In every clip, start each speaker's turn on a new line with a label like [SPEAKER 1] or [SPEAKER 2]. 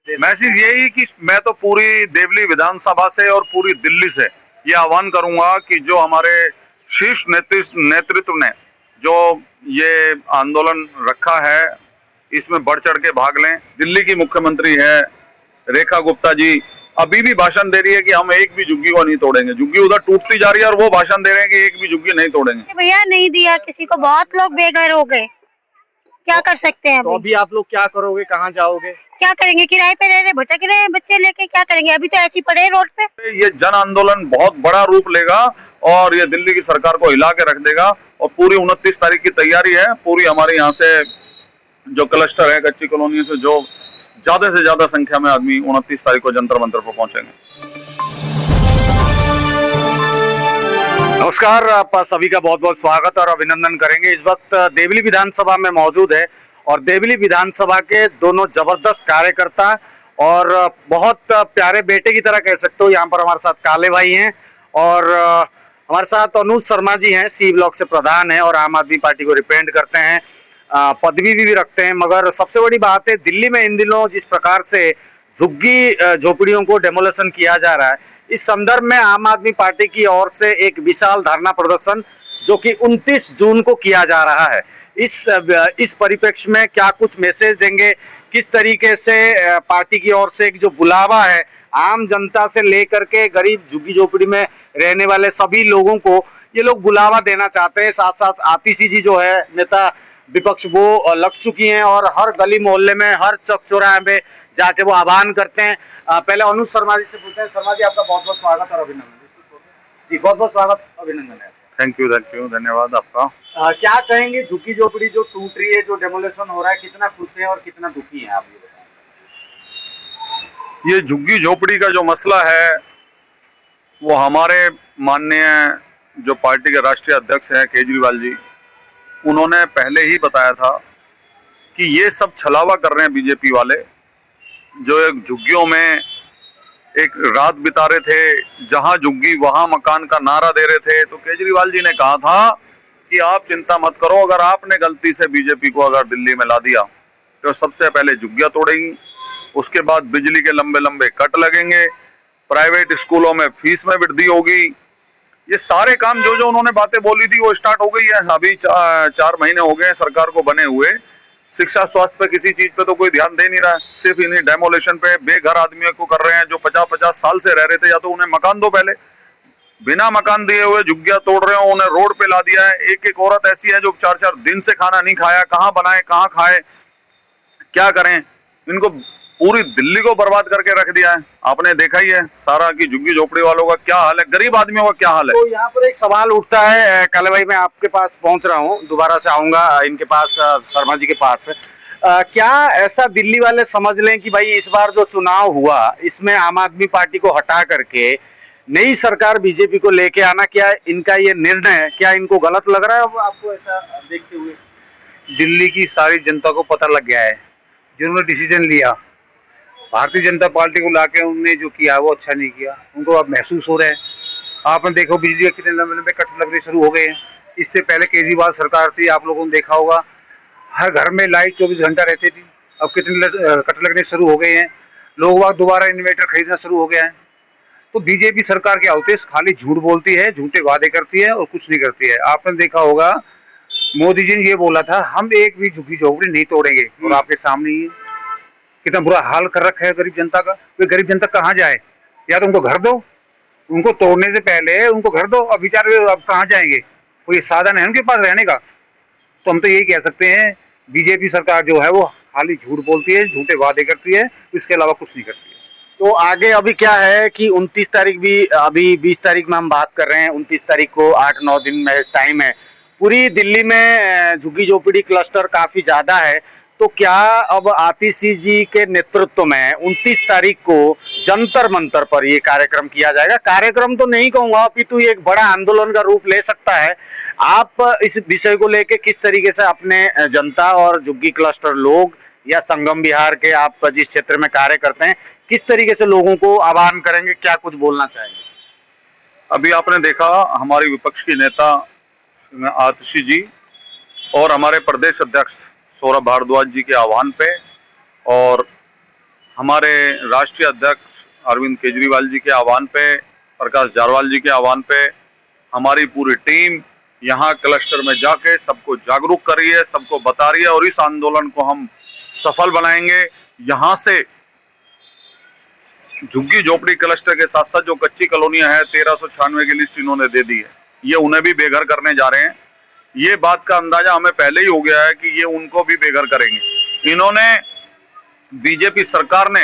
[SPEAKER 1] Message यही कि मैं तो पूरी देवली विधानसभा से और पूरी दिल्ली से ये आह्वान करूंगा कि जो हमारे शीर्ष नेतृत्व ने जो ये आंदोलन रखा है इसमें बढ़ चढ़ के भाग लें। दिल्ली की मुख्यमंत्री है रेखा गुप्ता जी, अभी भी भाषण दे रही है कि हम एक भी झुग्गी को नहीं तोड़ेंगे। झुग्गी उधर टूटती जा रही है और वो भाषण दे रहे हैं कि एक भी झुग्गी नहीं तोड़ेंगे।
[SPEAKER 2] भैया नहीं दिया किसी को, बहुत लोग बेघर हो गए, क्या कर सकते हैं।
[SPEAKER 3] तो अभी आप लोग क्या करोगे, कहाँ जाओगे?
[SPEAKER 2] क्या करेंगे, किराए पे रह रहे, भटक रहे हैं बच्चे लेके, क्या करेंगे। अभी तो ऐसे ही पड़े रोड पे।
[SPEAKER 1] ये जन आंदोलन बहुत बड़ा रूप लेगा और ये दिल्ली की सरकार को हिला के रख देगा। और पूरी 29 तारीख की तैयारी है। पूरी हमारे यहाँ से जो क्लस्टर है कच्ची कॉलोनी से जो ज्यादा से ज्यादा संख्या में आदमी 29 तारीख को जंतर मंतर पर पहुंचेंगे।
[SPEAKER 3] नमस्कार, आप सभी का बहुत बहुत स्वागत और अभिनंदन करेंगे। इस वक्त देवली विधानसभा में मौजूद है और देवली विधानसभा के दोनों जबरदस्त कार्यकर्ता और बहुत प्यारे बेटे की तरह कह सकते हो। यहाँ पर हमारे साथ काले भाई हैं और हमारे साथ अनुज शर्मा जी हैं, सी ब्लॉक से प्रधान है और आम आदमी पार्टी को रिप्रेजेंट करते हैं, पदवी भी रखते हैं। मगर सबसे बड़ी बात है, दिल्ली में इन दिनों जिस प्रकार से झुग्गी झोपड़ियों को डेमोलेशन किया जा रहा है, इस संदर्भ में आम आदमी पार्टी की ओर से एक विशाल धरना प्रदर्शन जो कि 29 जून को किया जा रहा है। इस परिप्रेक्ष्य में क्या कुछ मैसेज देंगे, किस तरीके से पार्टी की ओर से एक जो बुलावा है आम जनता से लेकर के गरीब झुग्गी झोपड़ी में रहने वाले सभी लोगों को ये लोग बुलावा देना चाहते हैं। साथ साथ आतिशी जी जो है नेता विपक्ष, वो लग चुकी हैं और हर गली मोहल्ले में, हर चौक चौराहे में जाके वो आह्वान करते हैं। पहले अनुज शर्मा जी से पूछते हैं। शर्मा जी, आपका बहुत बहुत स्वागत और अभिनंदन। जी, बहुत बहुत स्वागत, अभिनंदन है।
[SPEAKER 1] थैंक यू, धन्यवाद आपका।
[SPEAKER 3] क्या कहेंगे, झुग्गी झोपड़ी जो टूट रही है, जो डेमोलेशन हो रहा है, कितना खुश है और कितना दुखी है आप ये बताएं?
[SPEAKER 1] ये झुग्गी झोपड़ी का जो मसला है वो हमारे माननीय जो पार्टी के राष्ट्रीय अध्यक्ष हैं केजरीवाल जी, उन्होंने पहले ही बताया था कि ये सब छलावा कर रहे हैं बीजेपी वाले, जो एक झुग्गियों में एक रात बिता रहे थे, जहां झुग्गी वहां मकान का नारा दे रहे थे। तो केजरीवाल जी ने कहा था कि आप चिंता मत करो, अगर आपने गलती से बीजेपी को अगर दिल्ली में ला दिया तो सबसे पहले झुग्गियां तोड़ेंगी, उसके बाद बिजली के लंबे लंबे कट लगेंगे, प्राइवेट स्कूलों में फीस में वृद्धि होगी। ये सारे काम जो जो उन्होंने बातें बोली थी वो स्टार्ट हो गई है। अभी 4 महीने हो गए सरकार को बने हुए। शिक्षा स्वास्थ्य पे किसी चीज पे तो कोई ध्यान दे नहीं रहा है, सिर्फ इन्हीं डेमोलेशन पे बेघर आदमियों को कर रहे हैं जो 50-50 साल से रह रहे थे। या तो उन्हें मकान दो, पहले बिना मकान दिए हुए झुग्गियां तोड़ रहे हो, उन्हें रोड पे ला दिया है। एक एक औरत ऐसी है जो 4-4 दिन से खाना नहीं खाया, कहाँ बनाए कहाँ खाए, क्या करें। इनको पूरी दिल्ली को बर्बाद करके रख दिया है। आपने देखा ही है सारा कि झुग्गी झोपड़ी वालों का क्या हाल है, गरीब आदमियों का क्या हाल है।
[SPEAKER 3] तो यहाँ पर एक सवाल उठता है, काले भाई मैं आपके पास पहुंच रहा हूँ, दोबारा से आऊंगा इनके पास, शर्मा जी के पास। क्या ऐसा दिल्ली वाले समझ लें कि भाई इस बार जो चुनाव हुआ इसमें आम आदमी पार्टी को हटा करके नई सरकार बीजेपी को लेके आना, क्या इनका ये निर्णय क्या इनको गलत लग रहा है आपको ऐसा देखते हुए?
[SPEAKER 4] दिल्ली की सारी जनता को पता लग गया है, जिन्होंने डिसीजन लिया भारतीय जनता पार्टी को लाके उन्होंने जो किया वो अच्छा नहीं किया, उनको अब महसूस हो रहा है। आपने देखो बिजली के कितने लंबे लंबे कट लगने शुरू हो गए हैं। इससे पहले केजरीवाल सरकार थी, आप लोगों ने देखा होगा हर घर में लाइट 24 घंटा रहती थी, अब कितने कट लगने शुरू हो गए हैं। लोग दोबारा इन्वर्टर खरीदना शुरू हो गया है। तो बीजेपी सरकार क्या होती है, खाली झूठ बोलती है, झूठे वादे करती है और कुछ नहीं करती है। आपने देखा होगा मोदी जी ने ये बोला था हम एक भी झुग्गी झोपड़ी नहीं तोड़ेंगे, और आपके सामने ही कितना बुरा हाल कर रखा है गरीब जनता का। तो गरीब जनता कहाँ जाए? या तो उनको घर दो, उनको तोड़ने से पहले उनको घर दो। अब बेचारे अब कहाँ जाएंगे, कोई साधन है उनके पास रहने का? तो हम तो यही कह सकते हैं बीजेपी सरकार जो है वो खाली झूठ बोलती है, झूठे वादे करती है, इसके अलावा कुछ नहीं करती है।
[SPEAKER 3] तो आगे अभी क्या है कि 29 तारीख भी, अभी 20 तारीख में हम बात कर रहे हैं, 29 तारीख को 8-9 दिन में टाइम है। पूरी दिल्ली में झुग्गी झोपड़ी क्लस्टर काफी ज्यादा है। तो क्या अब आतिशी जी के नेतृत्व में 29 तारीख को जंतर मंतर पर ये कार्यक्रम किया जाएगा? कार्यक्रम तो नहीं कहूंगा, अपितु ये एक बड़ा आंदोलन का रूप ले सकता है। आप इस विषय को लेके किस तरीके से अपने जनता और झुग्गी क्लस्टर लोग या संगम विहार के आप जिस क्षेत्र में कार्य करते हैं, किस तरीके से लोगों को आह्वान करेंगे, क्या कुछ बोलना चाहेंगे?
[SPEAKER 1] अभी आपने देखा हमारी विपक्ष की नेता आतिशी जी और हमारे प्रदेश अध्यक्ष सौरभ भारद्वाज जी के आह्वान पे और हमारे राष्ट्रीय अध्यक्ष अरविंद केजरीवाल जी के आह्वान पे, प्रकाश जारवाल जी के आह्वान पे हमारी पूरी टीम यहाँ क्लस्टर में जाके सबको जागरूक कर रही है, सबको बता रही है और इस आंदोलन को हम सफल बनाएंगे। यहाँ से झुग्गी झोपड़ी क्लस्टर के साथ साथ जो कच्ची कॉलोनियां हैं 1396 की लिस्ट इन्होंने दे दी है, ये उन्हें भी बेघर करने जा रहे हैं। ये बात का अंदाजा हमें पहले ही हो गया है कि ये उनको भी बेघर करेंगे। इन्होंने, बीजेपी सरकार ने,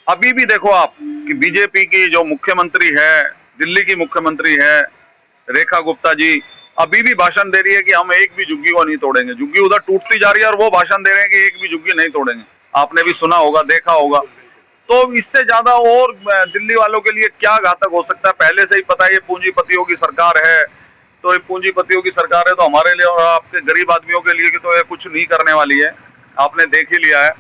[SPEAKER 1] अभी भी देखो आप कि बीजेपी की जो मुख्यमंत्री है, दिल्ली की मुख्यमंत्री है रेखा गुप्ता जी, अभी भी भाषण दे रही है कि हम एक भी झुग्गी को नहीं तोड़ेंगे। झुग्गी उधर टूटती जा रही है और वो भाषण दे रहे हैं कि एक भी झुग्गी नहीं तोड़ेंगे। आपने भी सुना होगा, देखा होगा। तो इससे ज्यादा और दिल्ली वालों के लिए क्या घातक हो सकता है? पहले से ही पता है ये पूंजीपतियों की सरकार है, तो ये पूंजीपतियों की सरकार है तो हमारे लिए और आपके गरीब आदमियों के लिए तो ये कुछ नहीं करने वाली है। आपने देख ही लिया है।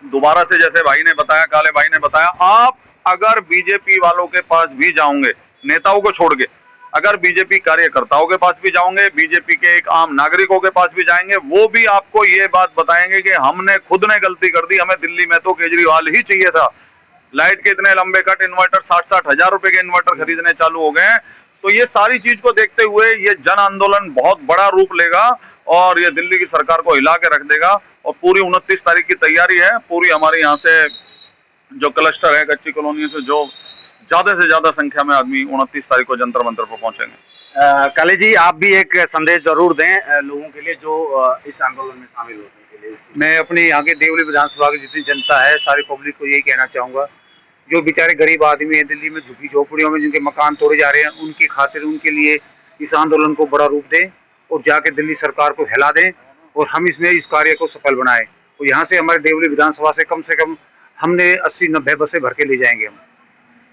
[SPEAKER 1] दोबारा से जैसे भाई ने बताया, काले भाई ने बताया, आप अगर बीजेपी वालों के पास भी जाओगे, नेताओं को छोड़ के, अगर बीजेपी कार्यकर्ताओं के पास भी जाओगे, बीजेपी के एक आम नागरिकों के पास भी जाएंगे, वो भी आपको ये बात बताएंगे कि हमने खुद ने गलती कर दी, हमें दिल्ली में तो केजरीवाल ही चाहिए था। लाइट के इतने लंबे कट, इन्वर्टर 60-60 हजार रुपए के इन्वर्टर खरीदने चालू हो गए हैं। तो ये सारी चीज को देखते हुए ये जन आंदोलन बहुत बड़ा रूप लेगा और ये दिल्ली की सरकार को हिला के रख देगा। और पूरी 29 तारीख की तैयारी है। पूरी हमारे यहाँ से जो क्लस्टर है कच्ची कॉलोनी से जो ज्यादा से ज्यादा संख्या में आदमी 29 तारीख को जंतर मंतर पर पहुंचेंगे।
[SPEAKER 3] काले जी, आप भी एक संदेश जरूर दें लोगों के लिए जो इस आंदोलन में शामिल होने के लिए।
[SPEAKER 4] मैं अपनी यहाँ के देवली विधानसभा की जितनी जनता है, सारी पब्लिक को यही कहना चाहूँगा, जो बेचारे गरीब आदमी है दिल्ली में झुग्गी झोपड़ियों में जिनके मकान तोड़े जा रहे हैं, उनकी खातिर, उनके लिए इस आंदोलन को बड़ा रूप दें और जाके दिल्ली सरकार को हिला दें और हम इसमें इस कार्य को सफल बनाएं। तो यहाँ से हमारे देवली विधानसभा से कम हमने 80-90 बसें भर के ले जाएंगे हम।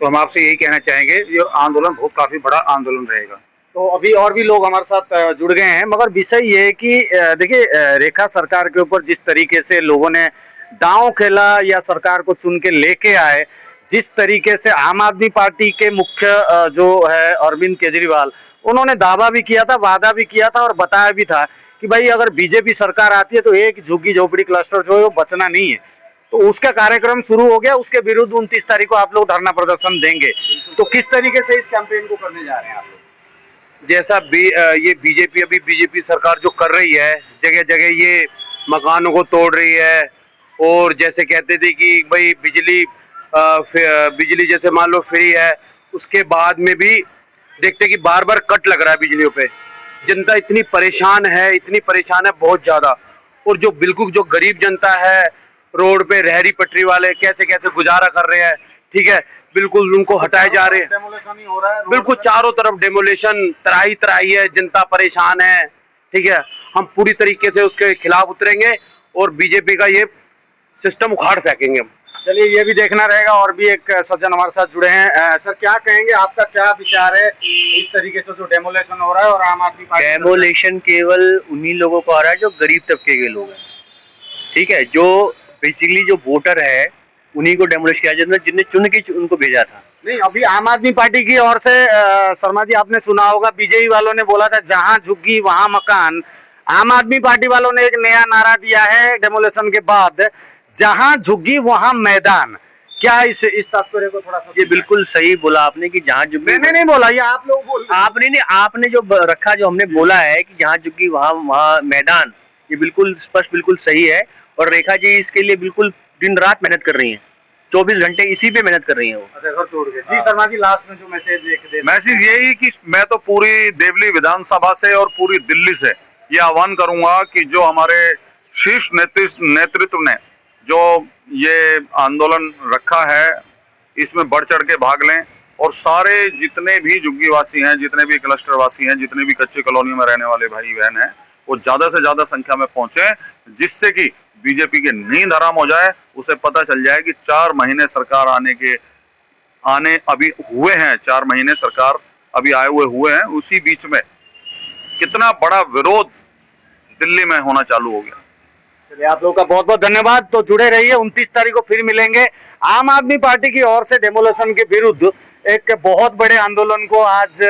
[SPEAKER 4] तो हम आपसे यही कहना चाहेंगे, ये आंदोलन बहुत काफी बड़ा आंदोलन रहेगा।
[SPEAKER 3] तो अभी और भी लोग हमारे साथ जुड़ गए हैं, मगर विषय ये है कि देखिए, रेखा सरकार के ऊपर जिस तरीके से लोगों ने दांव खेला या सरकार को चुन के लेके आए, जिस तरीके से आम आदमी पार्टी के मुख्य जो है अरविंद केजरीवाल, उन्होंने दावा भी किया था, वादा भी किया था और बताया भी था कि भाई अगर बीजेपी सरकार आती है तो एक झुग्गी झोपड़ी क्लस्टर जो है वो बचना नहीं है। तो उसका कार्यक्रम शुरू हो गया। उसके विरुद्ध 29 तारीख को आप लोग धरना प्रदर्शन देंगे। तो किस तरीके से इस कैंपेन को करने जा रहे हैं आप लोग?
[SPEAKER 4] जैसा ये बीजेपी सरकार जो कर रही है, जगह जगह ये मकानों को तोड़ रही है और जैसे कहते थे कि भाई बिजली जैसे मान लो फ्री है, उसके बाद में भी देखते कि बार बार कट लग रहा है बिजलियों पे। जनता इतनी परेशान है बहुत ज्यादा। और जो बिल्कुल जो गरीब जनता है, रोड पे रहरी पटरी वाले कैसे कैसे गुजारा कर रहे हैं, ठीक है, बिल्कुल उनको हटाए जा रहे हैं।
[SPEAKER 3] डेमोलेशन ही हो रहा है,
[SPEAKER 4] बिल्कुल चारों तरफ डेमोलेशन, तराई है, जनता परेशान है, ठीक है। हम पूरी तरीके से उसके खिलाफ उतरेंगे और बीजेपी का ये सिस्टम उखाड़ फेंकेंगे हम।
[SPEAKER 3] चलिए, ये भी देखना रहेगा। और भी एक सज्जन हमारे साथ जुड़े हैं। सर, क्या कहेंगे, आपका क्या विचार है इस तरीके से जो डेमोलेशन हो रहा है? और आम आदमी पार्टी,
[SPEAKER 5] डेमोलेशन केवल उन्हीं लोगों को आ रहा है जो गरीब तबके के लोग हैं, ठीक है, जो बेसिकली जो वोटर है उन्हीं को डेमोलिश किया जाता है, जिनने चुन के उनको भेजा था।
[SPEAKER 3] नहीं, अभी आम आदमी पार्टी की ओर से शर्मा जी, आपने सुना होगा, बीजेपी वालों ने बोला था जहां झुग्गी वहां मकान। आम आदमी पार्टी वालों ने एक नया नारा दिया है डेमोलेशन के बाद, जहां झुग्गी वहां मैदान। क्या इस तात्पर्य को थोड़ा सा?
[SPEAKER 5] ये बिल्कुल सही बोला आपने कि जहाँ झुग्गी,
[SPEAKER 3] मैंने नहीं बोला, ये आप लोग बोल,
[SPEAKER 5] आपने नहीं, आपने जो रखा, जो हमने बोला है कि जहाँ झुग्गी वहाँ मैदान, ये बिल्कुल स्पष्ट, बिल्कुल सही है। और रेखा जी इसके लिए बिल्कुल दिन रात मेहनत कर रही हैं, 24 घंटे इसी पे मेहनत कर रही हैं वो।
[SPEAKER 3] घर तोड़ के। जी शर्मा जी, लास्ट में जो
[SPEAKER 1] मैसेज यही कि मैं तो पूरी देवली विधानसभा से और पूरी दिल्ली से ये आह्वान करूंगा कि जो हमारे शीर्ष नेतृत्व ने जो ये आंदोलन रखा है, इसमें बढ़ चढ़ के भाग लें और सारे जितने भी झुग्गीवासी हैं, जितने भी क्लस्टर वासी हैं, जितने भी कच्ची कॉलोनी में रहने वाले भाई बहन हैं, वो ज्यादा से ज्यादा संख्या में पहुंचे, जिससे कि बीजेपी की नींद हराम हो जाए। उसे पता चल जाए कि 4 महीने सरकार आने अभी हुए हैं, 4 महीने सरकार अभी आए हुए हैं, उसी बीच में कितना बड़ा विरोध दिल्ली में होना चालू हो गया।
[SPEAKER 3] चलिए, आप लोगों का बहुत बहुत धन्यवाद। तो जुड़े रहिए, 29 तारीख को फिर मिलेंगे। आम आदमी पार्टी की ओर से डेमोलेशन के विरुद्ध एक बहुत बड़े आंदोलन को आज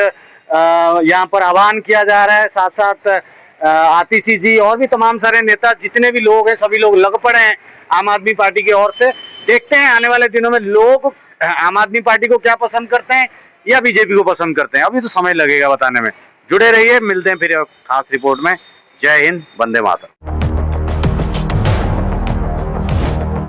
[SPEAKER 3] यहाँ पर आह्वान किया जा रहा है। साथ साथ आतिशी जी और भी तमाम सारे नेता, जितने भी लोग हैं, सभी लोग लग पड़े हैं आम आदमी पार्टी की ओर से। देखते हैं आने वाले दिनों में लोग आम आदमी पार्टी को क्या पसंद करते हैं या बीजेपी को पसंद करते हैं, अभी तो समय लगेगा बताने में। जुड़े रहिए, मिलते हैं फिर खास रिपोर्ट में। जय हिंद, वंदे मातरम।